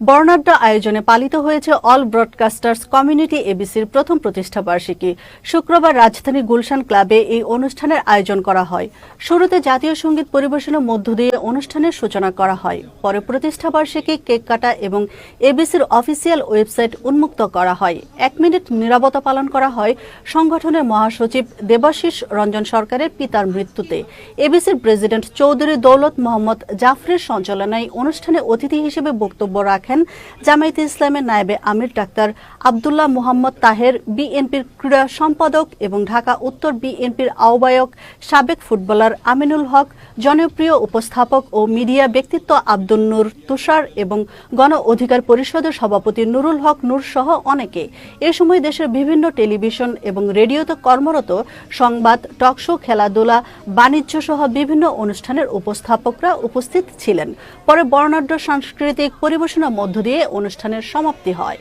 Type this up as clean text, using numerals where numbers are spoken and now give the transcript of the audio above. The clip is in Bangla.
বর্ণাঢ্য আয়োজনে পালিত হয়েছে অল ব্রডকাস্টার্স কমিউনিটি এবিসির প্রথম প্রতিষ্ঠা বার্ষিকী। শুক্রবার রাজধানীর গুলশান ক্লাবে এই অনুষ্ঠানের আয়োজন করা হয়। শুরুতে জাতীয় সঙ্গীত পরিবেশনের মধ্য দিয়ে অনুষ্ঠানের সূচনা করা হয়। পরে প্রতিষ্ঠা বার্ষিকী কেক কাটা এবং এবিসির অফিসিয়াল ওয়েবসাইট উন্মুক্ত করা হয়। 1 মিনিট নীরবতা পালন করা হয় সংগঠনের মহাসচিব দেবাশিস রঞ্জন সরকারের পিতার মৃত্যুতে। এবিসির প্রেসিডেন্ট চৌধুরী দৌলত মোহাম্মদ জাফরের সঞ্চালনায় অনুষ্ঠানে অতিথি হিসেবে বক্তব্য রাখেন জামায়াতে ইসলামের নায়েবে আমির ডাক্তার আব্দুল্লাহ মুহাম্মদ তাহের, বিএনপির ক্রীড়া সম্পাদক এবং ঢাকা উত্তর বিএনপির আহ্বায়ক সাবেক ফুটবলার আমিনুল হক, জনপ্রিয় উপস্থাপক ও মিডিয়া ব্যক্তিত্ব আব্দুল নূর তুষার এবং গণ অধিকার পরিষদের সভাপতি নুরুল হক নূর সহ অনেকে। এ সময় দেশের বিভিন্ন টেলিভিশন এবং রেডিওতে কর্মরত সংবাদ, টকশো, খেলাধুলা, বাণিজ্য সহ বিভিন্ন অনুষ্ঠানের উপস্থাপকরা উপস্থিত ছিলেন। পরে বর্ণাঢ্য সাংস্কৃতিক পরিবেশনার মধ্য দিয়ে অনুষ্ঠানের সমাপ্তি হয়।